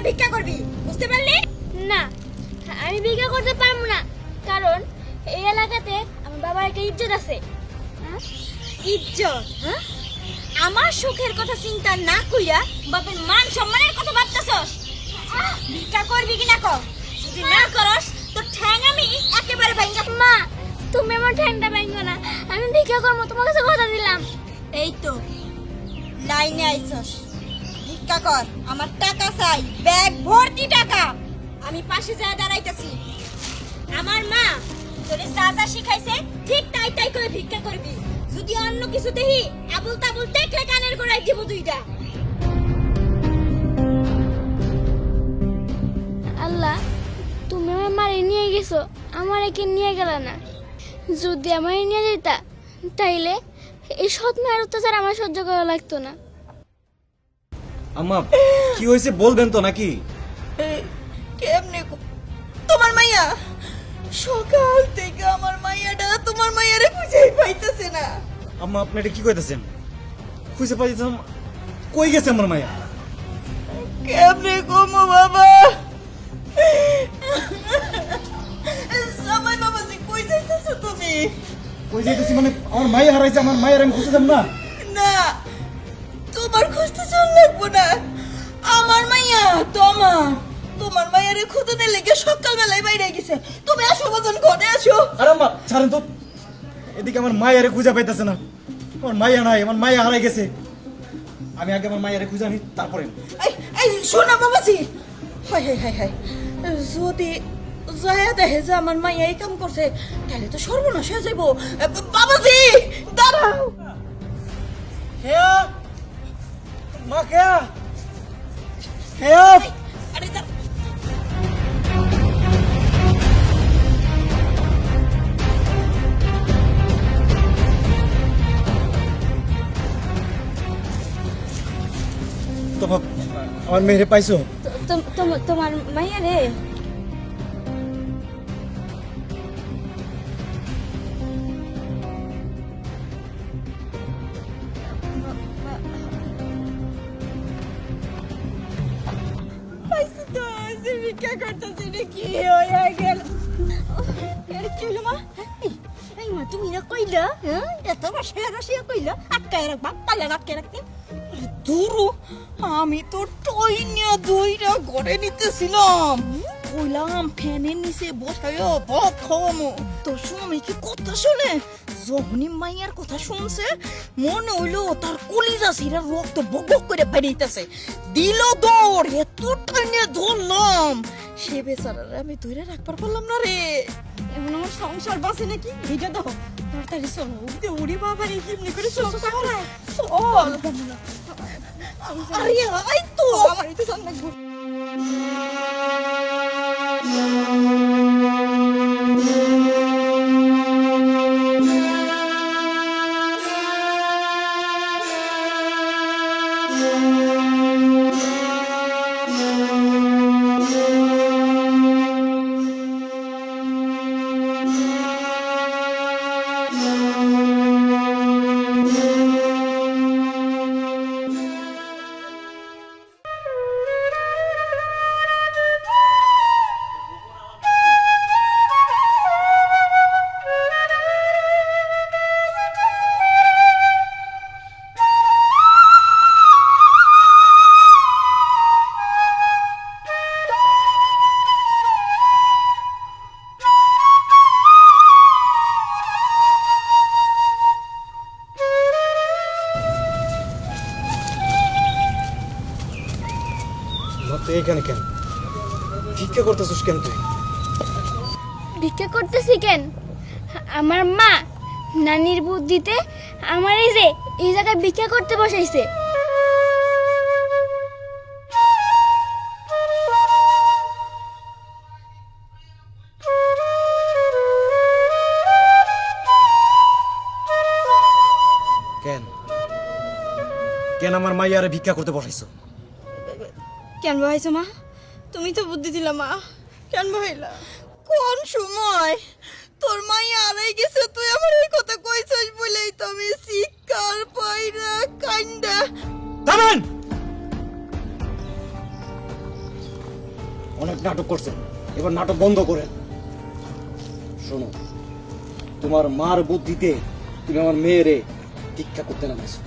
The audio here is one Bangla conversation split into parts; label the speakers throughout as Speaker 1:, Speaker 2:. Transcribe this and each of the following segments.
Speaker 1: ভিক্ষা করবি, বুঝতে পারলি?
Speaker 2: না, আমি ভিক্ষা করতে পারবো না, কারণ এই এলাকাতে আমার বাবার একটা ইজ্জত আছে।
Speaker 1: ইজ্জত? আমার সুখের কথা চিন্তা না কইরা বাপের মান সম্মানের কথা ভাবতেছস? ভিক্ষা করবি কিনা কর, যদি না করস তো ঠ্যাং আমি একেবারে ভাঙা।
Speaker 2: মা, তুমি আমার ঠ্যাংটা ভাঙো না, আমি ভিক্ষা করবো, তোমার কাছে কথা দিলাম।
Speaker 1: এই তো লাইনে আইছস, ভিক্ষা কর, আমার টাকা চাই, ব্যাগ ভর্তি টাকা। আমি পাশে যায় দাঁড়াইতেছি। আমার মা তোরে যা যা শিখাইছে ঠিক তাই তাই করে ভিক্ষা করবি। যদি অন্য কিছু দেখি আবুল তাবুল দেখলে কানের গোড়ায় দিব দুইটা।
Speaker 2: আল্লাহ, তুমি আমার মারে নিয়ে গেছো, আমার একে নিয়ে গেল না। যদি আমার নিয়ে যেতা তাইলে এই সৎ মায়ের অত্যাচার আমার সহ্য করা লাগতো না।
Speaker 3: আম্মা কি হয়েছে বলবেন তো নাকি?
Speaker 1: কেমনে তোমার মাইয়া? সকাল থেকে আমার মাইয়াটা তোমার মাইয়ারে খুঁজেই পাইতেছে না।
Speaker 3: আম্মা আপনি এটা কি কইতাছেন? খুঁজে পাইতাম, কই গেছে আমার মায়া?
Speaker 1: কেমনে কমো বাবা? আমার বাবা যে কই যাইতেছো তুমি?
Speaker 3: কই যাইতেছি মানে আমার মায়া হারাইছে, আমার মায়ের আমি খুঁজে যাব না?
Speaker 1: না, তোমার খুঁজতে চল লাগবো না। আমার মাইয়া তোমার মায়ের খুঁজতে লেগে সকালবেলায় বাইরে গেছে। তুমি আসো বাজান, ঘরে আসো।
Speaker 3: আরে আম্মা ছাড়েন তো, এদিকে আমার মায়ের খুঁজে পাইতাছে না, আমার মায়া নাই, আমার মায়া হারাই গেছে। আমি আগে আমার মায়ের খুঁজে আনি তারপরে।
Speaker 1: এই শোনা বাবাজি, হায় হায় হায় হায়, যদি জয়া দেখে যে আমার মাইয়া এই কাম করছে তাহলে তো সর্বনাশ হয়ে যাবো। বাবাজি দাঁড়াও।
Speaker 3: হেয়া মা, হেয়া হেয়া,
Speaker 1: আরে
Speaker 3: তোমার আমার মেয়েরে পাইছো?
Speaker 1: তোমার মাইয়া রে? পাইছি তো, ভিক্ষা করতেছি নাকি হয়ে গেল। কি হলো মা? এই মা তুমি না কইলা এত রসিয়া কইলা আটকায় রাখবা, পালে আটকায় রাখতে। দুরু, আমি তো টই নিয়ে দইরা ঘরে নিতেছিলাম, কইলাম ফ্যানের নিচে বসায়ও ভাত খাওয়ামো। তো স্বামী কি কথা শুনে, যখনই মাইয়ার কথা শুনছে মনে হইলো তার কলিজা ছিঁড়া রক্ত বক বক করে বেরিয়েছে। দিল দৌড়, এত টাইনে ধরলাম, সে বেচারার আমি ধরে রাখবার পারলাম না রে। এমন আমার সংসার বাঁচে নাকি? এটা দাও তাড়াতাড়ি, চলো উড়ি বাবা রে, কেমনি করে চল। আরে আই তো আমার এটা সামনে
Speaker 3: তুই এখানে কেন? ভিক্ষা করতেছিস কেন তুই?
Speaker 2: ভিক্ষা করতেছি কেন? আমার মা নানির বুদ্ধিতে আমার এই জায়গায় ভিক্ষা করতে বসাইছে।
Speaker 3: কেন কেন আমার মাইয়ারে ভিক্ষা করতে বসাইছো?
Speaker 1: কেন ভাইছো মা? তুমি তো বুদ্ধি দিলা মা, কেন ভাইলা? কোন সময় তোর মাইয়া আড়াই গেছে, তুই আমার এই কথা কইছস বলেই তো আমি শিকার পাইরা কাইন্দা।
Speaker 3: থামেন! অনেক নাটক করছেন, এবার নাটক বন্ধ করে শোনো। তোমার মার বুদ্ধিতে তুমি আমার মেয়েরে ভিক্ষা করতে নামাইছো।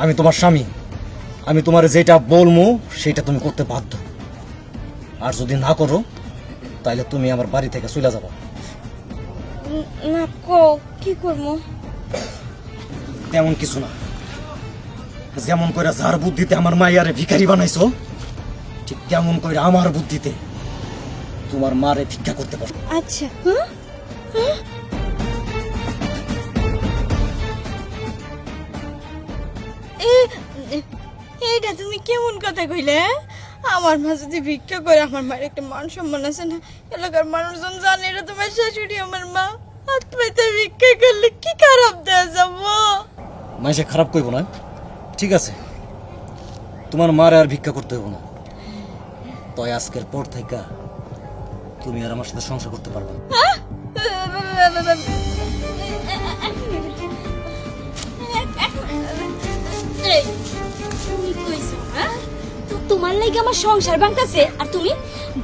Speaker 3: আমি তোমার স্বামী, আমি তোমার যেটা বলবো সেটা তুমি করতে বাধ্য। আর যদি না করো তাহলে তুমি আমার বাড়ি থেকে চলে যাবো।
Speaker 2: না কও কি করবো?
Speaker 3: তেমন কিছু না, যেমন করে যার বুদ্ধিতে আমার মাইয়ারে ভিখারি বানাইছো ঠিক তেমন করে আমার বুদ্ধিতে তোমার মারে ভিক্ষা করতে পারো।
Speaker 2: আচ্ছা হ্যাঁ
Speaker 1: এইটা তুমি কেমন কথা কইলে হ্যাঁ? আমার মা যদি ভিক্ষা করে, আমার মায়ের একটা মান সম্মান আছে না, এলাকার মানুষজন জানে এটা তোমার শাশুড়ি আমার মা, আর তুমি তো ভিক্ষা করলে কি খারাপ দেওয়া যাবো?
Speaker 3: মাইসে খারাপ করবো না, ঠিক আছে? তোমার মারে আর ভিক্ষা করতে হবো না। তাই আজকের পর থেকে তুমি আর আমার সাথে সংসার করতে পারবে না।
Speaker 1: এই, তুমি কইছো, হ্যাঁ?
Speaker 2: তোমার লাগে আমার সংসার ভাঙতাছে আর তুমি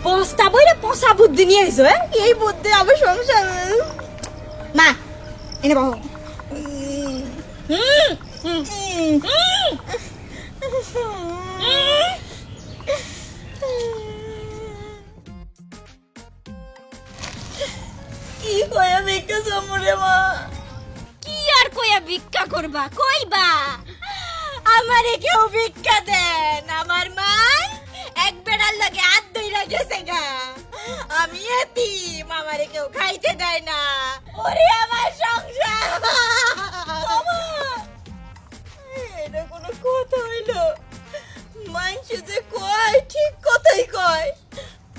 Speaker 1: বস্তা বইরে পচা বুদ্ধি নিয়ে আইছো, হ্যাঁ? এই বুদ্ধি আমার সংসার। মা এনে বাহু। কি কয়া ভিক্ষা সমরে মা?
Speaker 2: কি আর কইয়া ভিক্ষা করবা? কইবা
Speaker 1: আমারে কেউ ভিক্ষা দেন, আমার মা এক বেড়ার লাগে হাত ধইরা গেছে গা। আমি এতিম, আমারে কেউ খাইতে দেয় না। ওরে আমার সংসার। এটা কোনো কথা হইলো? মানুষে যে কয় ঠিক কথাই কয়,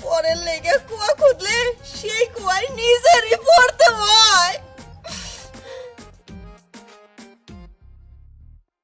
Speaker 1: পরের লেগে কুয়া খুদলে সেই কুয়ায় নিজেরই পড়তে হয়।